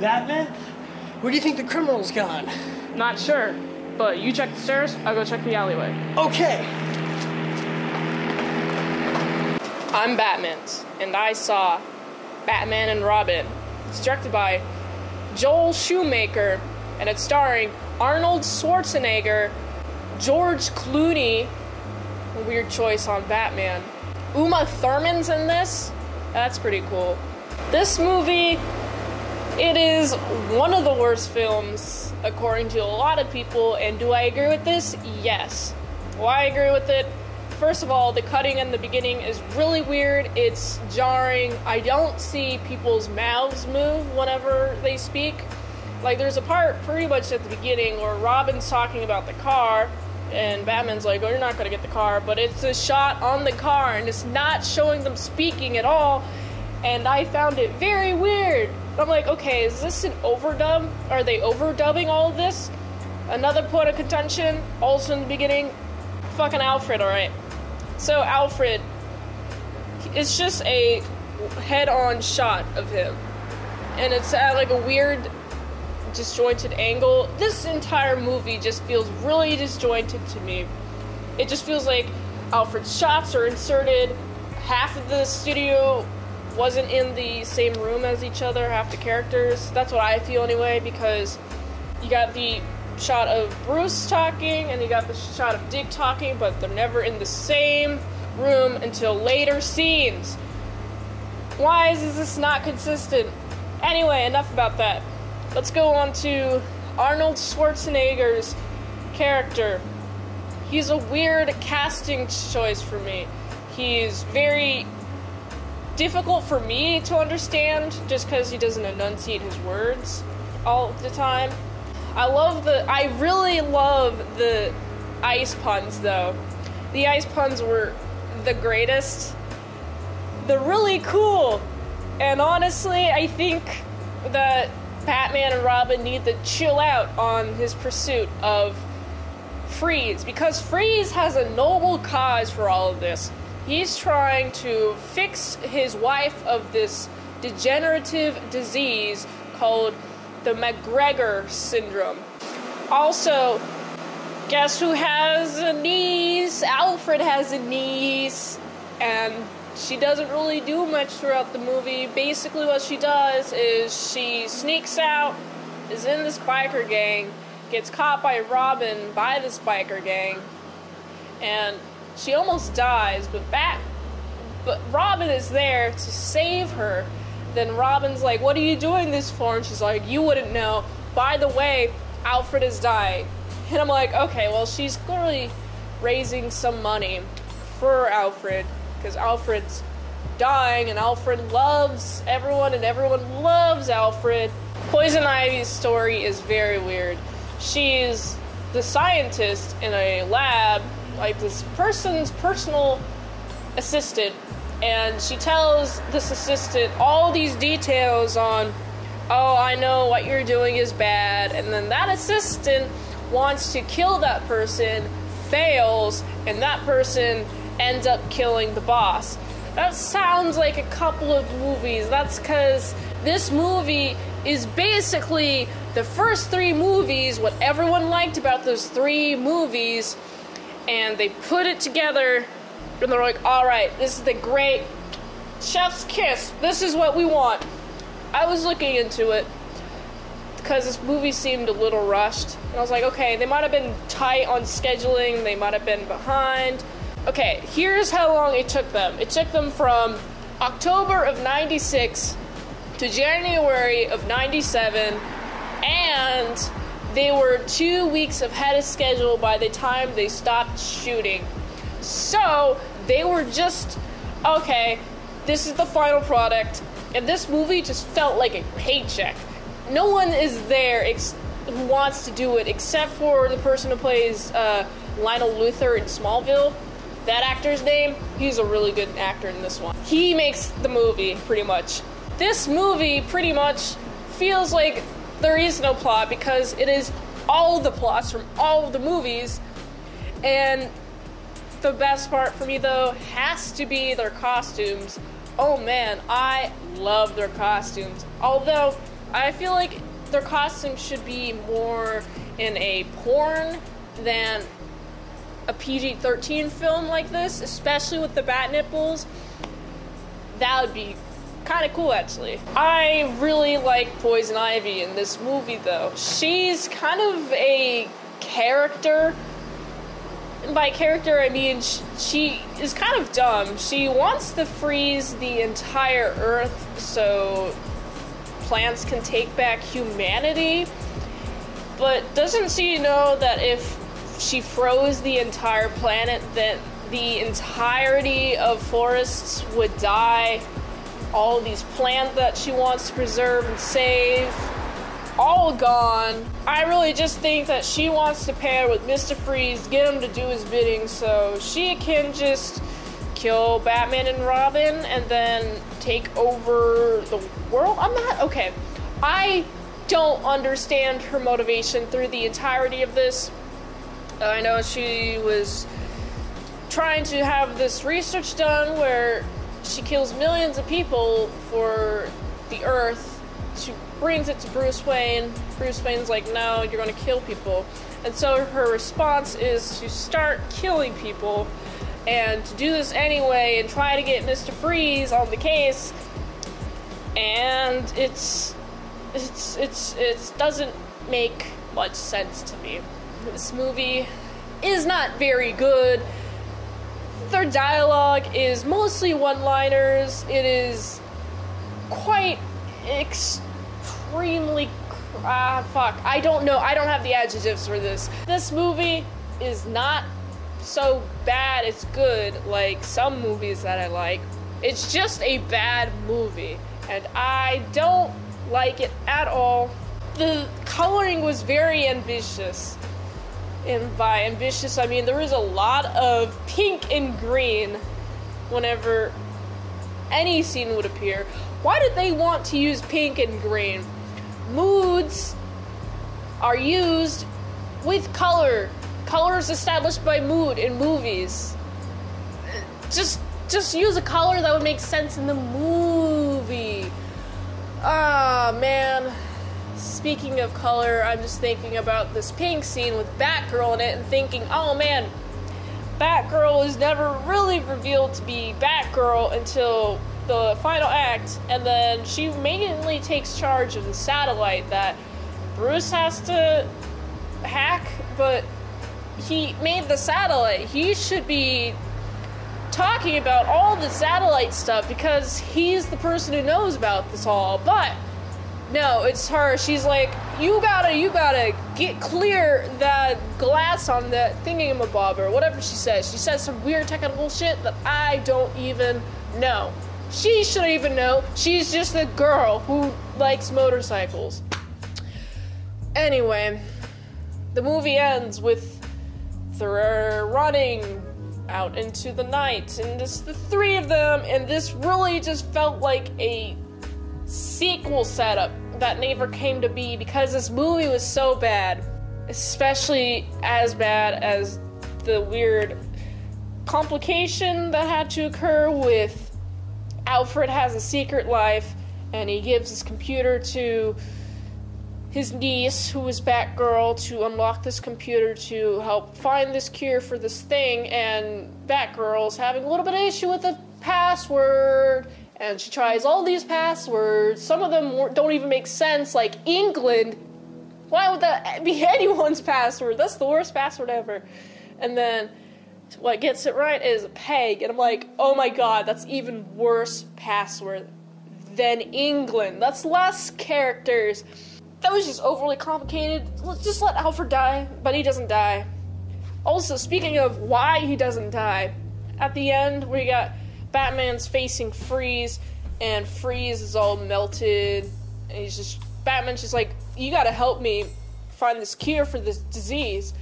Batman? Where do you think the criminal's gone? Not sure, but you check the stairs, I'll go check the alleyway. Okay. I'm Batman, and I saw Batman and Robin. It's directed by Joel Schumacher, and it's starring Arnold Schwarzenegger, George Clooney, a weird choice on Batman. Uma Thurman's in this. That's pretty cool. This movie, it is one of the worst films, according to a lot of people, and do I agree with this? Yes. Why I agree with it? First of all, the cutting in the beginning is really weird. It's jarring. I don't see people's mouths move whenever they speak. Like, there's a part pretty much at the beginning where Robin's talking about the car, and Batman's like, oh, you're not going to get the car, but it's a shot on the car, and it's not showing them speaking at all, and I found it very weird. I'm like, okay, is this an overdub? Are they overdubbing all of this? Another point of contention, also in the beginning, fucking Alfred, alright. So Alfred, it's just a head-on shot of him, and it's at like a weird, disjointed angle. This entire movie just feels really disjointed to me. It just feels like Alfred's shots are inserted. Half of the studio wasn't in the same room as each other, half the characters. That's what I feel anyway, because you got the shot of Bruce talking and you got the shot of Dick talking, but they're never in the same room until later scenes. Why is this not consistent? Anyway, enough about that. Let's go on to Arnold Schwarzenegger's character. He's a weird casting choice for me. He's very difficult for me to understand just because he doesn't enunciate his words all the time. I really love the ice puns, though. The ice puns were the greatest. They're really cool. And honestly, I think that Batman and Robin need to chill out on his pursuit of Freeze, because Freeze has a noble cause for all of this. He's trying to fix his wife of this degenerative disease called the McGregor syndrome. Also, guess who has a niece? Alfred has a niece, and she doesn't really do much throughout the movie. Basically what she does is she sneaks out, is in this biker gang, gets caught by Robin by this biker gang, and she almost dies, but Robin is there to save her. Then Robin's like, what are you doing this for? And she's like, you wouldn't know. By the way, Alfred is dying. And I'm like, okay, well, she's clearly raising some money for Alfred, because Alfred's dying, and Alfred loves everyone, and everyone loves Alfred. Poison Ivy's story is very weird. She's the scientist in a lab, like this person's personal assistant, and she tells this assistant all these details on, oh, I know what you're doing is bad, and then that assistant wants to kill that person, fails, and that person ends up killing the boss. That sounds like a couple of movies. That's because this movie is basically the first three movies, what everyone liked about those three movies, and they put it together, and they're like, alright, this is the great chef's kiss. This is what we want. I was looking into it because this movie seemed a little rushed, and I was like, okay, they might have been tight on scheduling, they might have been behind. Okay, here's how long it took them. It took them from October of 96 to January of 97, and they were 2 weeks ahead of schedule by the time they stopped shooting. So, they were just, okay, this is the final product, and this movie just felt like a paycheck. No one is there who wants to do it except for the person who plays Lionel Luthor in Smallville. That actor's name, he's a really good actor in this one. He makes the movie, pretty much. This movie pretty much feels like there is no plot because it is all the plots from all of the movies, and the best part for me, though, has to be their costumes. Oh man, I love their costumes. Although, I feel like their costumes should be more in a porn than a PG-13 film like this, especially with the bat nipples. That would be kind of cool, actually. I really like Poison Ivy in this movie, though. She's kind of a character. And by character, I mean she is kind of dumb. She wants to freeze the entire Earth so plants can take back humanity, but doesn't she know that if she froze the entire planet, that the entirety of forests would die? All of these plants that she wants to preserve and save, all gone. I really just think that she wants to pair with Mr. Freeze, get him to do his bidding so she can just kill Batman and Robin and then take over the world. Okay. I don't understand her motivation through the entirety of this. I know she was trying to have this research done where she kills millions of people for the Earth. She brings it to Bruce Wayne. Bruce Wayne's like, no, you're gonna kill people. And so her response is to start killing people and to do this anyway and try to get Mr. Freeze on the case. And it doesn't make much sense to me. This movie is not very good. Their dialogue is mostly one-liners. It is quite extremely... I don't know. I don't have the adjectives for this. This movie is not so bad it's good like some movies that I like. It's just a bad movie, and I don't like it at all. The coloring was very ambitious. And by ambitious, I mean there was a lot of pink and green whenever any scene would appear. Why did they want to use pink and green? Moods are used with color. Color is established by mood in movies. Just use a color that would make sense in the movie. Ah, man. Speaking of color, I'm just thinking about this pink scene with Batgirl in it and thinking, oh man, Batgirl is never really revealed to be Batgirl until the final act, and then she immediately takes charge of the satellite that Bruce has to hack, but he made the satellite. He should be talking about all the satellite stuff because he's the person who knows about this all, but no, it's her. She's like, you gotta get clear that glass on that thingamabob or whatever she says. She says some weird technical shit that I don't even know. She shouldn't even know. She's just a girl who likes motorcycles. Anyway, the movie ends with the running out into the night, and just the three of them, and this really just felt like a sequel setup that never came to be because this movie was so bad, especially as bad as the weird complication that had to occur with Alfred has a secret life and he gives his computer to his niece, who is Batgirl, to unlock this computer to help find this cure for this thing, and Batgirl's having a little bit of issue with the password. And she tries all these passwords. Some of them don't even make sense, like England. Why would that be anyone's password? That's the worst password ever. And then what gets it right is Peg. And I'm like, oh my god, that's even worse password than England. That's less characters. That was just overly complicated. Let's just let Alfred die, but he doesn't die. Also, speaking of why he doesn't die, at the end we got Batman's facing Freeze, and Freeze is all melted, and Batman's just like, you gotta help me find this cure for this disease.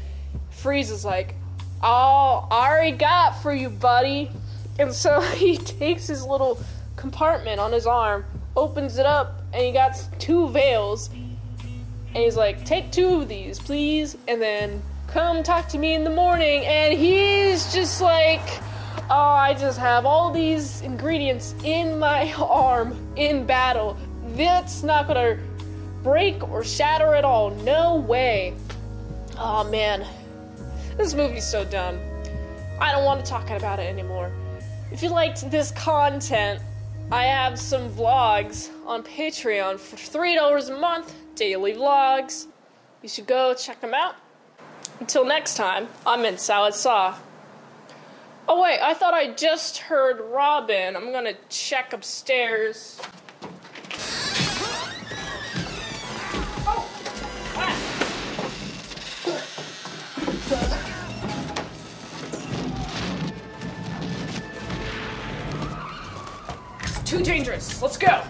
Freeze is like, oh, I already got for you, buddy. And so he takes his little compartment on his arm, opens it up, and he got 2 veils, and he's like, take 2 of these, please, and then come talk to me in the morning, and he's just like, oh, I just have all these ingredients in my arm in battle. That's not gonna break or shatter at all. No way. Oh man, this movie's so dumb. I don't want to talk about it anymore. If you liked this content, I have some vlogs on Patreon for $3 a month, daily vlogs. You should go check them out. Until next time, I'm Mint Salad Saw. Oh wait, I thought I just heard Robin. I'm gonna check upstairs. Oh! Ah. It's too dangerous. Let's go.